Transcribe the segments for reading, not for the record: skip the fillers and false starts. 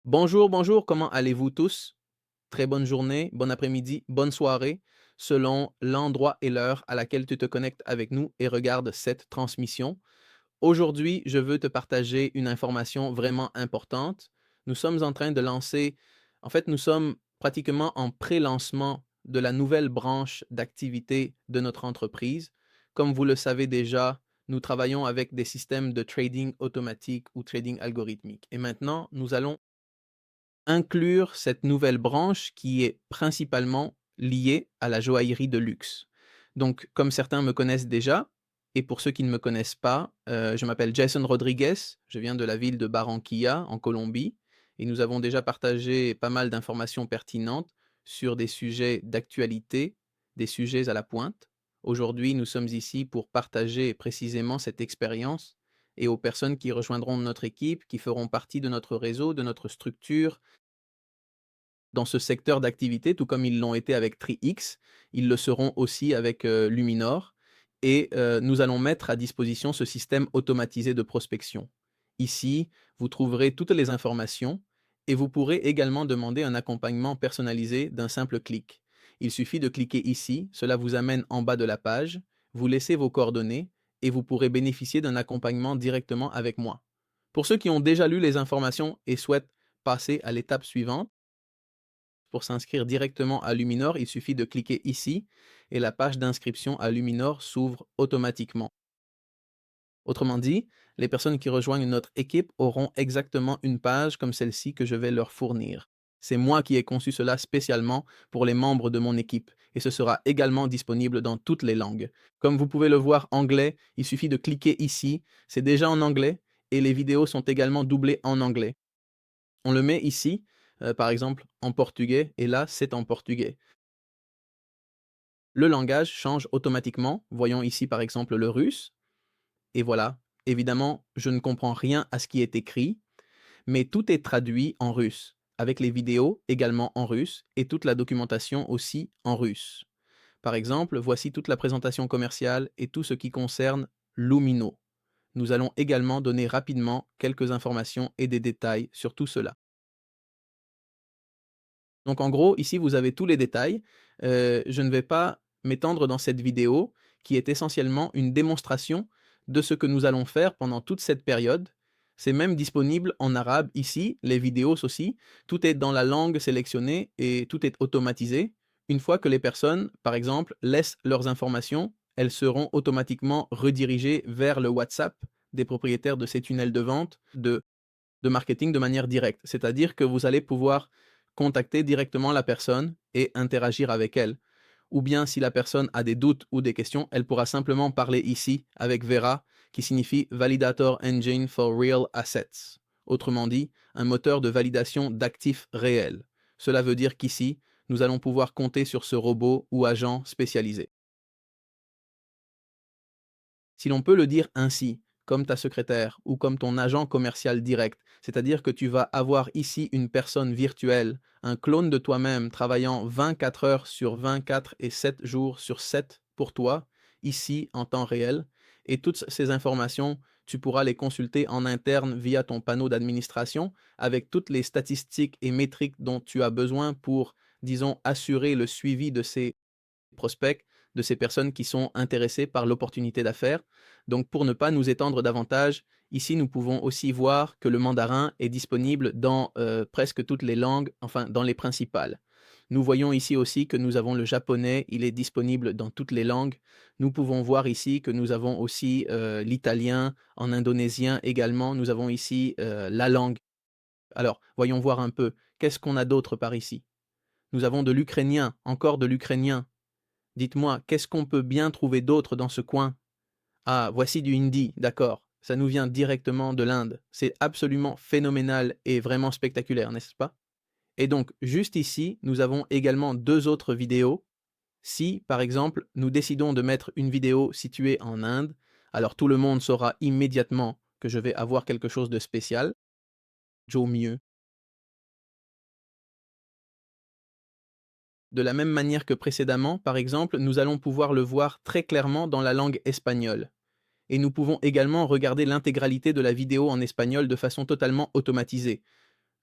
Bonjour, bonjour, comment allez-vous tous? Très bonne journée, bon après-midi, bonne soirée, selon l'endroit et l'heure à laquelle tu te connectes avec nous et regardes cette transmission. Aujourd'hui, je veux te partager une information vraiment importante. Nous sommes en train de lancer, nous sommes pratiquement en pré-lancement de la nouvelle branche d'activité de notre entreprise. Comme vous le savez déjà, nous travaillons avec des systèmes de trading automatique ou trading algorithmique. Et maintenant, nous allons inclure cette nouvelle branche qui est principalement liée à la joaillerie de luxe. Donc, comme certains me connaissent déjà, et pour ceux qui ne me connaissent pas, je m'appelle Jason Rodriguez, je viens de la ville de Barranquilla, en Colombie, et nous avons déjà partagé pas mal d'informations pertinentes sur des sujets d'actualité, des sujets à la pointe. Aujourd'hui, nous sommes ici pour partager précisément cette expérience et aux personnes qui rejoindront notre équipe, qui feront partie de notre réseau, de notre structure, dans ce secteur d'activité, tout comme ils l'ont été avec TriX, ils le seront aussi avec Luminor. Et nous allons mettre à disposition ce système automatisé de prospection. Ici, vous trouverez toutes les informations et vous pourrez également demander un accompagnement personnalisé d'un simple clic. Il suffit de cliquer ici, cela vous amène en bas de la page, vous laissez vos coordonnées et vous pourrez bénéficier d'un accompagnement directement avec moi. Pour ceux qui ont déjà lu les informations et souhaitent passer à l'étape suivante, pour s'inscrire directement à Luminor, il suffit de cliquer ici et la page d'inscription à Luminor s'ouvre automatiquement. Autrement dit, les personnes qui rejoignent notre équipe auront exactement une page comme celle-ci que je vais leur fournir. C'est moi qui ai conçu cela spécialement pour les membres de mon équipe et ce sera également disponible dans toutes les langues. Comme vous pouvez le voir anglais, il suffit de cliquer ici, c'est déjà en anglais et les vidéos sont également doublées en anglais. On le met ici, par exemple en portugais et là c'est en portugais. Le langage change automatiquement. Voyons ici par exemple le russe. Et voilà, évidemment, je ne comprends rien à ce qui est écrit, mais tout est traduit en russe, avec les vidéos également en russe et toute la documentation aussi en russe. Par exemple, voici toute la présentation commerciale et tout ce qui concerne Lumino. Nous allons également donner rapidement quelques informations et des détails sur tout cela. Donc en gros, ici, vous avez tous les détails. Je ne vais pas m'étendre dans cette vidéo qui est essentiellement une démonstration de ce que nous allons faire pendant toute cette période. C'est même disponible en arabe ici, les vidéos aussi. Tout est dans la langue sélectionnée et tout est automatisé. Une fois que les personnes, par exemple, laissent leurs informations, elles seront automatiquement redirigées vers le WhatsApp des propriétaires de ces tunnels de vente de marketing de manière directe. C'est-à-dire que vous allez pouvoir contacter directement la personne et interagir avec elle. Ou bien si la personne a des doutes ou des questions, elle pourra simplement parler ici avec Vera, qui signifie Validator Engine for Real Assets. Autrement dit, un moteur de validation d'actifs réels. Cela veut dire qu'ici, nous allons pouvoir compter sur ce robot ou agent spécialisé. Si l'on peut le dire ainsi, comme ta secrétaire ou comme ton agent commercial direct, c'est-à-dire que tu vas avoir ici une personne virtuelle, un clone de toi-même travaillant 24 heures sur 24 et 7 jours sur 7 pour toi, ici en temps réel, et toutes ces informations, tu pourras les consulter en interne via ton panneau d'administration avec toutes les statistiques et métriques dont tu as besoin pour, disons, assurer le suivi de ces prospects, de ces personnes qui sont intéressées par l'opportunité d'affaires. Donc pour ne pas nous étendre davantage, ici nous pouvons aussi voir que le mandarin est disponible dans presque toutes les langues, enfin dans les principales. Nous voyons ici aussi que nous avons le japonais, il est disponible dans toutes les langues. Nous pouvons voir ici que nous avons aussi l'italien, en indonésien également. Nous avons ici la langue. Alors, voyons voir un peu, qu'est-ce qu'on a d'autre par ici? Nous avons de l'ukrainien, encore de l'ukrainien. Dites-moi, qu'est-ce qu'on peut bien trouver d'autre dans ce coin? Ah, voici du hindi, d'accord. Ça nous vient directement de l'Inde. C'est absolument phénoménal et vraiment spectaculaire, n'est-ce pas? Et donc, juste ici, nous avons également deux autres vidéos. Si, par exemple, nous décidons de mettre une vidéo située en Inde, alors tout le monde saura immédiatement que je vais avoir quelque chose de spécial. Joe mieux. De la même manière que précédemment, par exemple, nous allons pouvoir le voir très clairement dans la langue espagnole. Et nous pouvons également regarder l'intégralité de la vidéo en espagnol de façon totalement automatisée.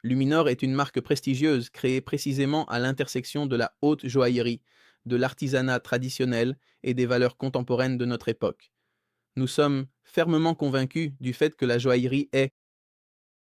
Luminor est une marque prestigieuse créée précisément à l'intersection de la haute joaillerie, de l'artisanat traditionnel et des valeurs contemporaines de notre époque. Nous sommes fermement convaincus du fait que la joaillerie est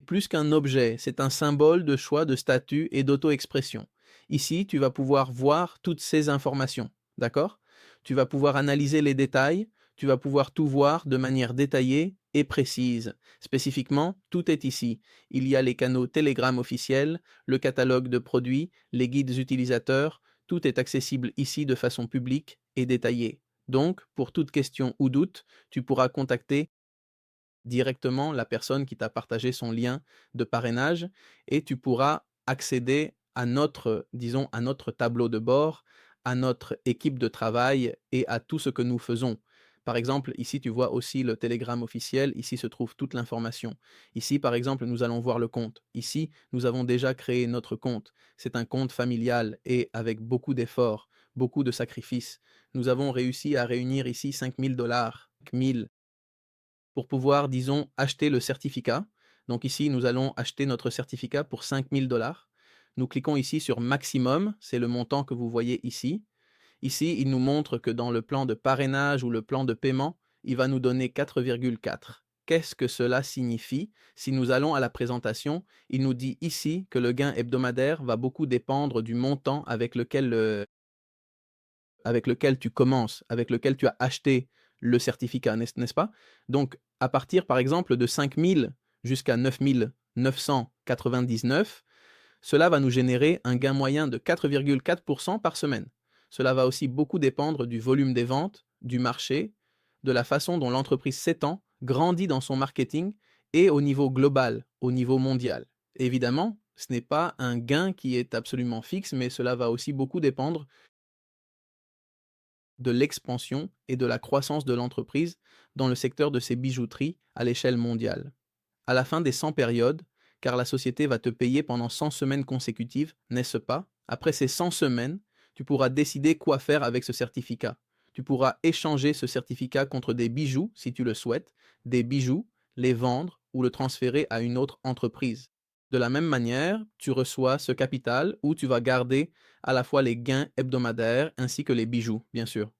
plus qu'un objet, c'est un symbole de choix, de statut et d'auto-expression. Ici, tu vas pouvoir voir toutes ces informations, d'accord? Tu vas pouvoir analyser les détails, tu vas pouvoir tout voir de manière détaillée et précise. Spécifiquement, tout est ici. Il y a les canaux Telegram officiels, le catalogue de produits, les guides utilisateurs, tout est accessible ici de façon publique et détaillée. Donc, pour toute question ou doute, tu pourras contacter directement la personne qui t'a partagé son lien de parrainage et tu pourras accéder à notre, disons, à notre tableau de bord, à notre équipe de travail et à tout ce que nous faisons. Par exemple, ici, tu vois aussi le Telegram officiel. Ici se trouve toute l'information. Ici, par exemple, nous allons voir le compte. Ici, nous avons déjà créé notre compte. C'est un compte familial et avec beaucoup d'efforts, beaucoup de sacrifices. Nous avons réussi à réunir ici 5 000 $, 1000 pour pouvoir, disons, acheter le certificat. Donc ici, nous allons acheter notre certificat pour 5 000 $. Nous cliquons ici sur maximum, c'est le montant que vous voyez ici. Ici, il nous montre que dans le plan de parrainage ou le plan de paiement, il va nous donner 4,4. Qu'est-ce que cela signifie? Si nous allons à la présentation, il nous dit ici que le gain hebdomadaire va beaucoup dépendre du montant avec lequel tu commences, avec lequel tu as acheté le certificat, n'est-ce pas? Donc, à partir, par exemple, de 5 000 jusqu'à 9 999, cela va nous générer un gain moyen de 4,4% par semaine. Cela va aussi beaucoup dépendre du volume des ventes, du marché, de la façon dont l'entreprise s'étend, grandit dans son marketing et au niveau global, au niveau mondial. Évidemment, ce n'est pas un gain qui est absolument fixe, mais cela va aussi beaucoup dépendre de l'expansion et de la croissance de l'entreprise dans le secteur de ses bijouteries à l'échelle mondiale. À la fin des 100 périodes, car la société va te payer pendant 100 semaines consécutives, n'est-ce pas? Après ces 100 semaines, tu pourras décider quoi faire avec ce certificat. Tu pourras échanger ce certificat contre des bijoux, si tu le souhaites, des bijoux, les vendre ou le transférer à une autre entreprise. De la même manière, tu reçois ce capital où tu vas garder à la fois les gains hebdomadaires ainsi que les bijoux, bien sûr.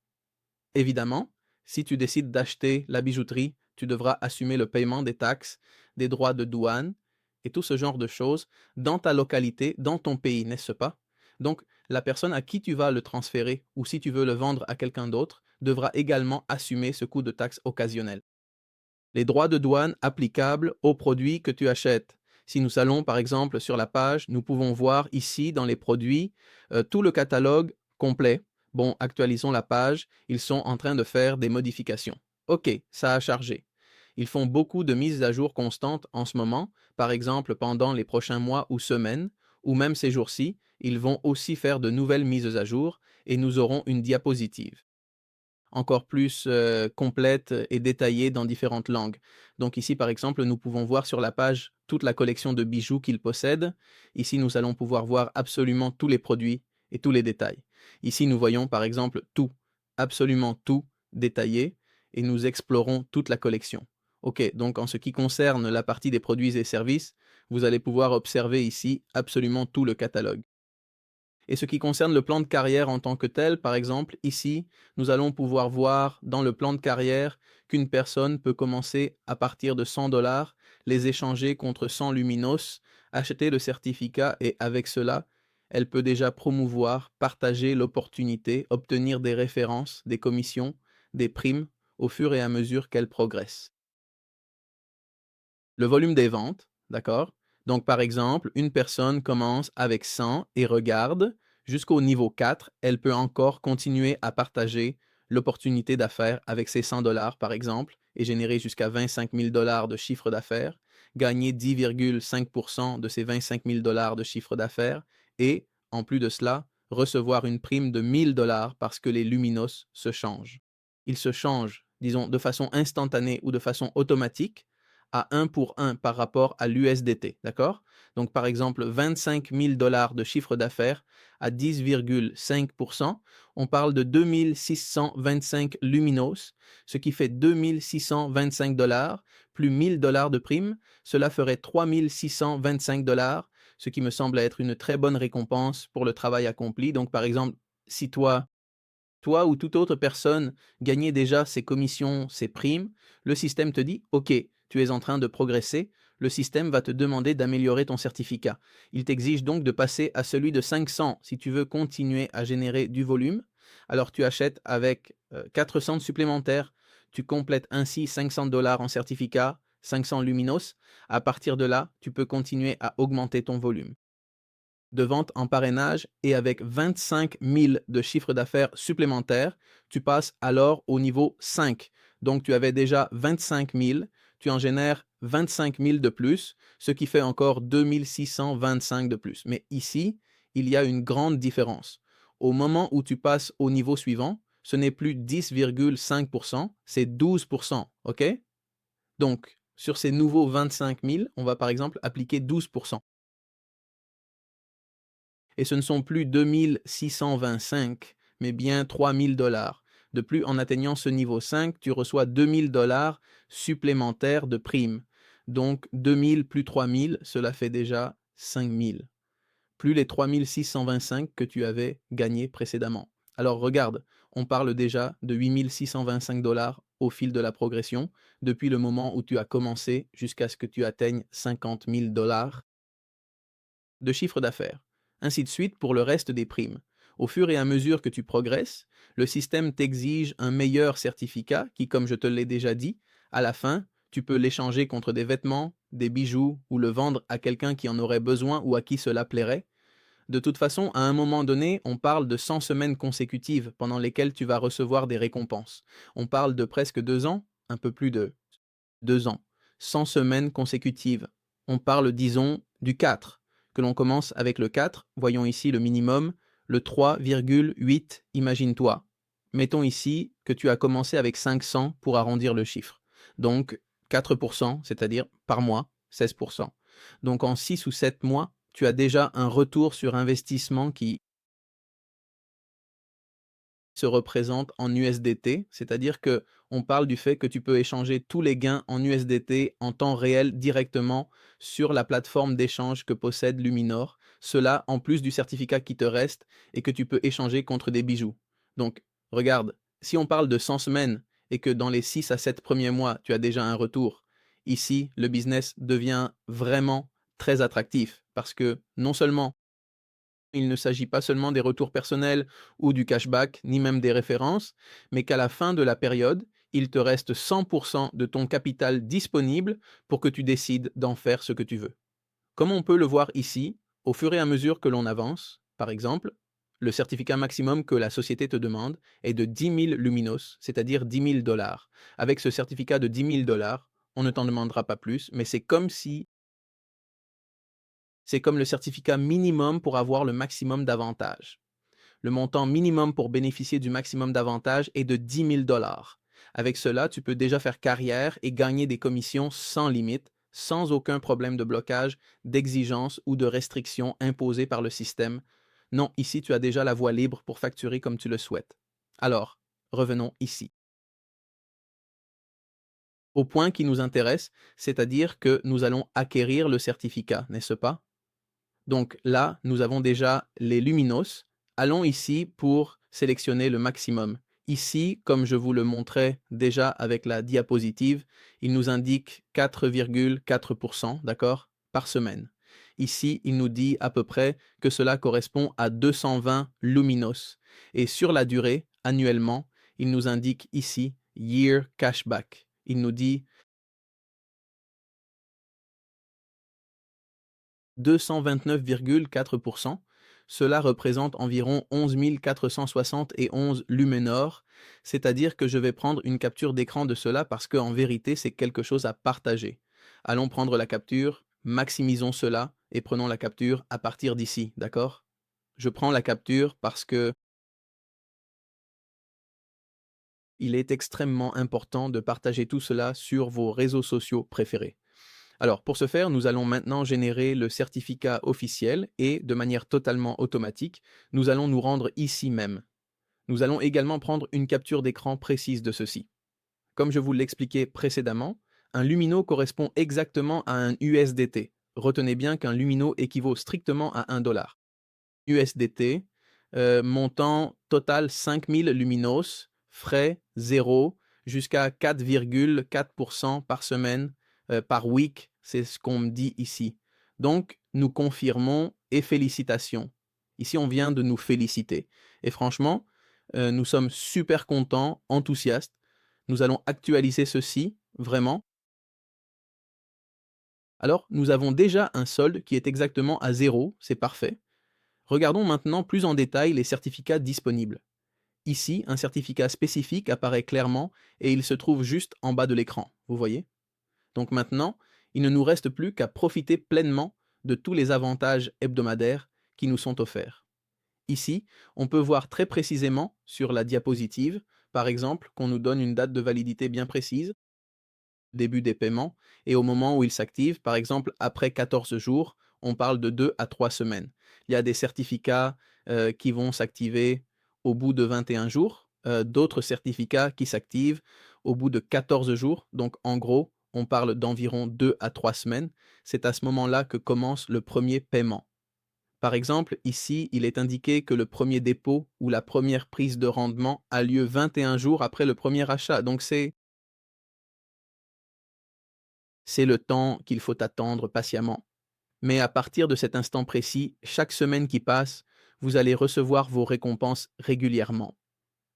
Évidemment, si tu décides d'acheter la bijouterie, tu devras assumer le paiement des taxes, des droits de douane et tout ce genre de choses dans ta localité, dans ton pays, n'est-ce pas? Donc, la personne à qui tu vas le transférer ou si tu veux le vendre à quelqu'un d'autre devra également assumer ce coût de taxe occasionnel. Les droits de douane applicables aux produits que tu achètes. Si nous allons par exemple sur la page, nous pouvons voir ici dans les produits tout le catalogue complet. Bon, actualisons la page, ils sont en train de faire des modifications. OK, ça a chargé. Ils font beaucoup de mises à jour constantes en ce moment, par exemple pendant les prochains mois ou semaines, ou même ces jours-ci, ils vont aussi faire de nouvelles mises à jour et nous aurons une diapositive encore plus complète et détaillée dans différentes langues. Donc ici, par exemple, nous pouvons voir sur la page toute la collection de bijoux qu'il possède. Ici, nous allons pouvoir voir absolument tous les produits et tous les détails. Ici, nous voyons par exemple tout, absolument tout détaillé et nous explorons toute la collection. OK, donc en ce qui concerne la partie des produits et services, vous allez pouvoir observer ici absolument tout le catalogue. Et ce qui concerne le plan de carrière en tant que tel, par exemple, ici, nous allons pouvoir voir dans le plan de carrière qu'une personne peut commencer à partir de 100 $, les échanger contre 100 Luminos, acheter le certificat et avec cela, elle peut déjà promouvoir, partager l'opportunité, obtenir des références, des commissions, des primes au fur et à mesure qu'elle progresse. Le volume des ventes, d'accord? Donc, par exemple, une personne commence avec 100 et regarde jusqu'au niveau 4. Elle peut encore continuer à partager l'opportunité d'affaires avec ses 100 $, par exemple, et générer jusqu'à 25 000 $ de chiffre d'affaires, gagner 10,5% de ces 25 000 $ de chiffre d'affaires et, en plus de cela, recevoir une prime de 1000 $ parce que les luminos se changent. Ils se changent, disons, de façon instantanée ou de façon automatique à 1 pour 1 par rapport à l'USDT, d'accord? Donc, par exemple, 25 000 $ de chiffre d'affaires à 10,5%, on parle de 2625 luminos, ce qui fait 2625 $ plus 1000 $ de prime, cela ferait 3625 $, ce qui me semble être une très bonne récompense pour le travail accompli. Donc, par exemple, si toi ou toute autre personne gagnait déjà ses commissions, ses primes, le système te dit: «OK, tu es en train de progresser». Le système va te demander d'améliorer ton certificat. Il t'exige donc de passer à celui de 500 si tu veux continuer à générer du volume. Alors tu achètes avec 400 supplémentaires. Tu complètes ainsi $500 en certificat, 500 Luminos. À partir de là, tu peux continuer à augmenter ton volume de vente en parrainage et avec 25 000 de chiffre d'affaires supplémentaires, tu passes alors au niveau 5. Donc, tu avais déjà 25 000, tu en génères 25 000 de plus, ce qui fait encore 2 625 de plus. Mais ici, il y a une grande différence. Au moment où tu passes au niveau suivant, ce n'est plus 10,5%, c'est 12%, OK? Donc, sur ces nouveaux 25 000, on va par exemple appliquer 12%. Et ce ne sont plus 2 625, mais bien 3 000 $. De plus, en atteignant ce niveau 5, tu reçois 2 000 $ supplémentaires de primes. Donc 2 000 plus 3 000, cela fait déjà 5 000, plus les 3 625 que tu avais gagnés précédemment. Alors regarde, on parle déjà de 8 625 $ au fil de la progression, depuis le moment où tu as commencé jusqu'à ce que tu atteignes 50 000 $ de chiffre d'affaires. Ainsi de suite pour le reste des primes. Au fur et à mesure que tu progresses, le système t'exige un meilleur certificat qui, comme je te l'ai déjà dit, à la fin, tu peux l'échanger contre des vêtements, des bijoux ou le vendre à quelqu'un qui en aurait besoin ou à qui cela plairait. De toute façon, à un moment donné, on parle de 100 semaines consécutives pendant lesquelles tu vas recevoir des récompenses. On parle de presque 2 ans, un peu plus de 2 ans. 100 semaines consécutives. On parle, disons, du 4, que l'on commence avec le 4, voyons ici le minimum, le 3,8, imagine-toi. Mettons ici que tu as commencé avec 500 pour arrondir le chiffre. Donc 4%, c'est-à-dire par mois, 16%. Donc en 6 ou 7 mois, tu as déjà un retour sur investissement qui se représente en USDT, c'est-à-dire que on parle du fait que tu peux échanger tous les gains en USDT en temps réel directement sur la plateforme d'échange que possède Luminor. Cela en plus du certificat qui te reste et que tu peux échanger contre des bijoux. Donc, regarde, si on parle de 100 semaines et que dans les 6 à 7 premiers mois, tu as déjà un retour, ici, le business devient vraiment très attractif parce que non seulement il ne s'agit pas seulement des retours personnels ou du cashback, ni même des références, mais qu'à la fin de la période, il te reste 100% de ton capital disponible pour que tu décides d'en faire ce que tu veux. Comme on peut le voir ici, au fur et à mesure que l'on avance, par exemple, le certificat maximum que la société te demande est de 10 000 luminos, c'est-à-dire 10 000 $. Avec ce certificat de 10 000 $, on ne t'en demandera pas plus, mais c'est comme le certificat minimum pour avoir le maximum d'avantages. Le montant minimum pour bénéficier du maximum d'avantages est de 10 000 $. Avec cela, tu peux déjà faire carrière et gagner des commissions sans limite, sans aucun problème de blocage, d'exigence ou de restriction imposée par le système. Non, ici, tu as déjà la voie libre pour facturer comme tu le souhaites. Alors, revenons ici. Au point qui nous intéresse, c'est-à-dire que nous allons acquérir le certificat, n'est-ce pas? Donc là, nous avons déjà les luminos. Allons ici pour sélectionner le maximum. Ici, comme je vous le montrais déjà avec la diapositive, il nous indique 4,4%, d'accord, par semaine. Ici, il nous dit à peu près que cela correspond à 220 luminos. Et sur la durée, annuellement, il nous indique ici Year Cashback. Il nous dit 229,4%. Cela représente environ 11 471 lumenor, c'est-à-dire que je vais prendre une capture d'écran de cela parce qu'en vérité, c'est quelque chose à partager. Allons prendre la capture, maximisons cela et prenons la capture à partir d'ici, d'accord? Je prends la capture parce que il est extrêmement important de partager tout cela sur vos réseaux sociaux préférés. Alors, pour ce faire, nous allons maintenant générer le certificat officiel et, de manière totalement automatique, nous allons nous rendre ici même. Nous allons également prendre une capture d'écran précise de ceci. Comme je vous l'expliquais précédemment, un lumino correspond exactement à un USDT. retenez bien qu'un lumino équivaut strictement à 1 dollar. USDT, montant total 5000 luminos, frais 0, jusqu'à 4,4% par semaine, par week, c'est ce qu'on me dit ici. Donc, nous confirmons et félicitations. Ici, on vient de nous féliciter. Et franchement, nous sommes super contents, enthousiastes. Nous allons actualiser ceci, vraiment. Alors, nous avons déjà un solde qui est exactement à 0, c'est parfait. Regardons maintenant plus en détail les certificats disponibles. Ici, un certificat spécifique apparaît clairement et il se trouve juste en bas de l'écran, vous voyez? Donc maintenant, il ne nous reste plus qu'à profiter pleinement de tous les avantages hebdomadaires qui nous sont offerts. Ici, on peut voir très précisément sur la diapositive, par exemple, qu'on nous donne une date de validité bien précise, début des paiements, et au moment où ils s'activent, par exemple après 14 jours, on parle de 2 à 3 semaines. Il y a des certificats qui vont s'activer au bout de 21 jours, d'autres certificats qui s'activent au bout de 14 jours. Donc en gros, on parle d'environ 2 à 3 semaines. C'est à ce moment-là que commence le premier paiement. Par exemple, ici, il est indiqué que le premier dépôt ou la première prise de rendement a lieu 21 jours après le premier achat. Donc c'est le temps qu'il faut attendre patiemment. Mais à partir de cet instant précis, chaque semaine qui passe, vous allez recevoir vos récompenses régulièrement.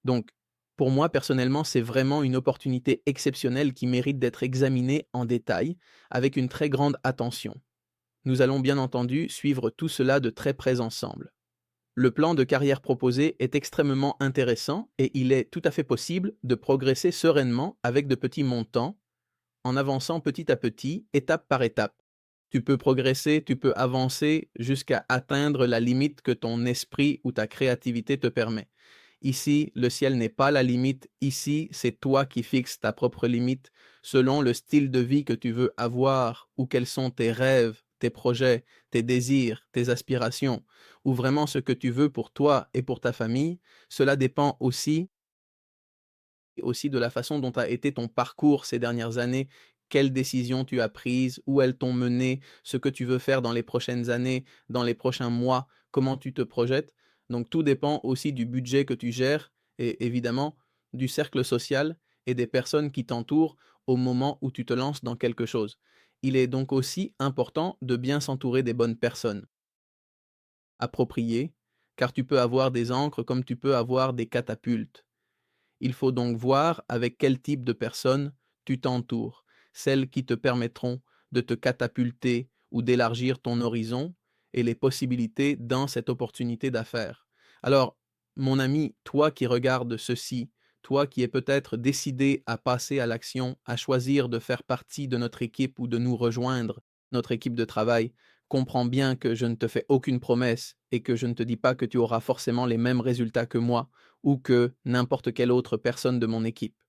Donc, pour moi, personnellement, c'est vraiment une opportunité exceptionnelle qui mérite d'être examinée en détail, avec une très grande attention. Nous allons bien entendu suivre tout cela de très près ensemble. Le plan de carrière proposé est extrêmement intéressant et il est tout à fait possible de progresser sereinement avec de petits montants, en avançant petit à petit, étape par étape. Tu peux progresser, tu peux avancer jusqu'à atteindre la limite que ton esprit ou ta créativité te permet. Ici, le ciel n'est pas la limite. Ici, c'est toi qui fixes ta propre limite selon le style de vie que tu veux avoir ou quels sont tes rêves, tes projets, tes désirs, tes aspirations ou vraiment ce que tu veux pour toi et pour ta famille. Cela dépend aussi de la façon dont a été ton parcours ces dernières années, quelles décisions tu as prises, où elles t'ont mené, ce que tu veux faire dans les prochaines années, dans les prochains mois, comment tu te projettes. Donc tout dépend aussi du budget que tu gères et évidemment du cercle social et des personnes qui t'entourent au moment où tu te lances dans quelque chose. Il est donc aussi important de bien s'entourer des bonnes personnes appropriées, car tu peux avoir des encres comme tu peux avoir des catapultes. Il faut donc voir avec quel type de personnes tu t'entoures, celles qui te permettront de te catapulter ou d'élargir ton horizon et les possibilités dans cette opportunité d'affaires. Alors, mon ami, toi qui regardes ceci, toi qui es peut-être décidé à passer à l'action, à choisir de faire partie de notre équipe ou de nous rejoindre, notre équipe de travail, comprends bien que je ne te fais aucune promesse et que je ne te dis pas que tu auras forcément les mêmes résultats que moi ou que n'importe quelle autre personne de mon équipe.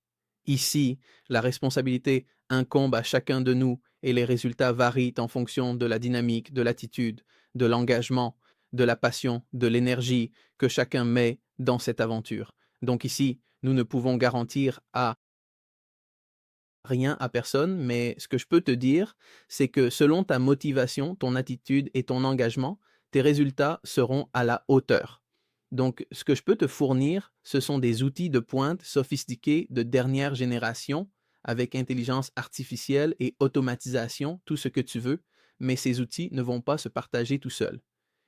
Ici, la responsabilité incombe à chacun de nous et les résultats varient en fonction de la dynamique, de l'attitude, de l'engagement, de la passion, de l'énergie que chacun met dans cette aventure. Donc ici, nous ne pouvons garantir à rien à personne, mais ce que je peux te dire, c'est que selon ta motivation, ton attitude et ton engagement, tes résultats seront à la hauteur. Donc, ce que je peux te fournir, ce sont des outils de pointe sophistiqués de dernière génération avec intelligence artificielle et automatisation, tout ce que tu veux, mais ces outils ne vont pas se partager tout seuls.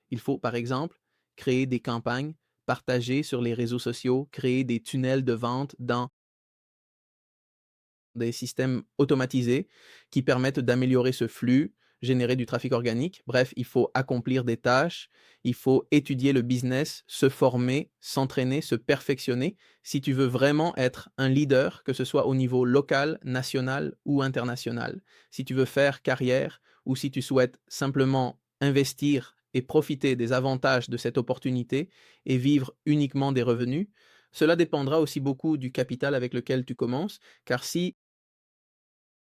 Il faut, par exemple, créer des campagnes, partager sur les réseaux sociaux, créer des tunnels de vente dans des systèmes automatisés qui permettent d'améliorer ce flux, générer du trafic organique. Bref, il faut accomplir des tâches, il faut étudier le business, se former, s'entraîner, se perfectionner si tu veux vraiment être un leader, que ce soit au niveau local, national ou international. Si tu veux faire carrière ou si tu souhaites simplement investir et profiter des avantages de cette opportunité et vivre uniquement des revenus, cela dépendra aussi beaucoup du capital avec lequel tu commences, car si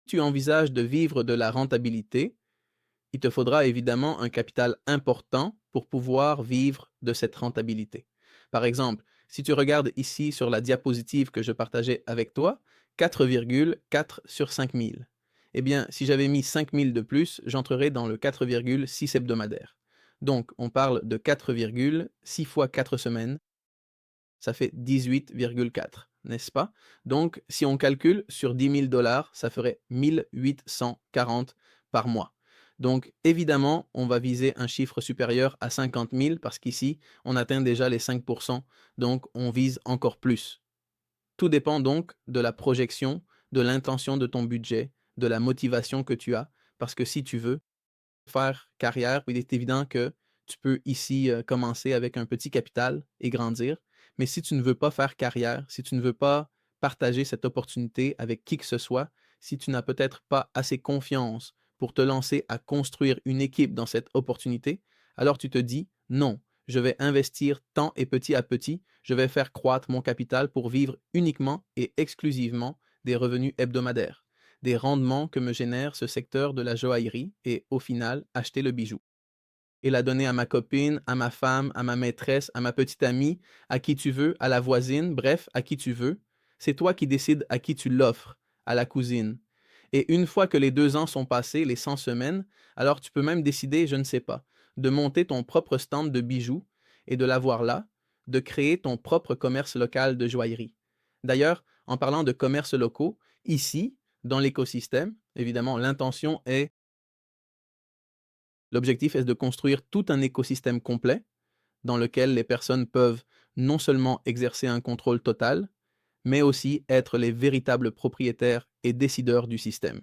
tu envisages de vivre de la rentabilité, il te faudra évidemment un capital important pour pouvoir vivre de cette rentabilité. Par exemple, si tu regardes ici sur la diapositive que je partageais avec toi, 4,4 sur 5000. Eh bien, si j'avais mis 5 000 de plus, j'entrerais dans le 4,6 hebdomadaire. Donc, on parle de 4,6 fois 4 semaines, ça fait 18,4, n'est-ce pas? Donc, si on calcule sur 10 000 $, ça ferait 1840 par mois. Donc, évidemment, on va viser un chiffre supérieur à 50 000 parce qu'ici, on atteint déjà les 5%, donc on vise encore plus. Tout dépend donc de la projection, de l'intention de ton budget, de la motivation que tu as, parce que si tu veux faire carrière, il est évident que tu peux ici commencer avec un petit capital et grandir. Mais si tu ne veux pas faire carrière, si tu ne veux pas partager cette opportunité avec qui que ce soit, si tu n'as peut-être pas assez confiance pour te lancer à construire une équipe dans cette opportunité, alors tu te dis non, je vais investir tant et petit à petit, je vais faire croître mon capital pour vivre uniquement et exclusivement des revenus hebdomadaires, des rendements que me génère ce secteur de la joaillerie et, au final, acheter le bijou. Et la donner à ma copine, à ma femme, à ma maîtresse, à ma petite amie, à qui tu veux, à la voisine, bref, à qui tu veux. C'est toi qui décides à qui tu l'offres, à la cousine. Et une fois que les 2 ans sont passés, les 100 semaines, alors tu peux même décider, je ne sais pas, de monter ton propre stand de bijoux et de l'avoir là, de créer ton propre commerce local de joaillerie. D'ailleurs, en parlant de commerces locaux, ici, dans l'écosystème, évidemment, l'objectif est de construire tout un écosystème complet dans lequel les personnes peuvent non seulement exercer un contrôle total, mais aussi être les véritables propriétaires et décideurs du système.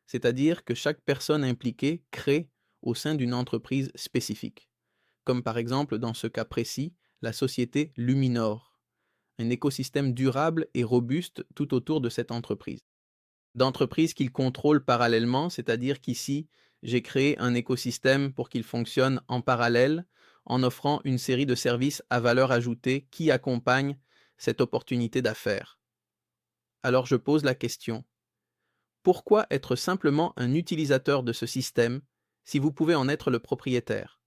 C'est-à-dire que chaque personne impliquée crée au sein d'une entreprise spécifique, comme par exemple dans ce cas précis, la société Luminor, un écosystème durable et robuste tout autour de cette entreprise. D'entreprises qu'il contrôle parallèlement, c'est-à-dire qu'ici, j'ai créé un écosystème pour qu'il fonctionne en parallèle en offrant une série de services à valeur ajoutée qui accompagnent cette opportunité d'affaires. Alors je pose la question, pourquoi être simplement un utilisateur de ce système si vous pouvez en être le propriétaire?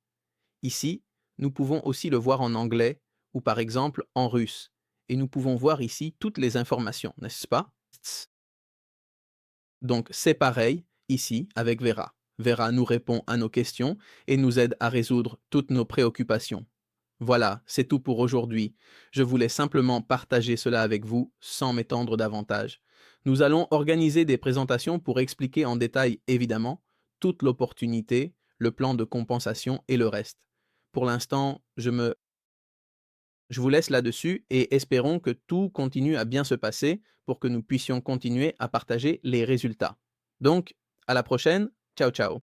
Ici, nous pouvons aussi le voir en anglais ou par exemple en russe, et nous pouvons voir ici toutes les informations, n'est-ce pas? Donc c'est pareil ici avec Vera. Vera nous répond à nos questions et nous aide à résoudre toutes nos préoccupations. Voilà, c'est tout pour aujourd'hui. Je voulais simplement partager cela avec vous sans m'étendre davantage. Nous allons organiser des présentations pour expliquer en détail, évidemment, toute l'opportunité, le plan de compensation et le reste. Pour l'instant, je vous laisse là-dessus et espérons que tout continue à bien se passer pour que nous puissions continuer à partager les résultats. Donc, à la prochaine. Ciao, ciao.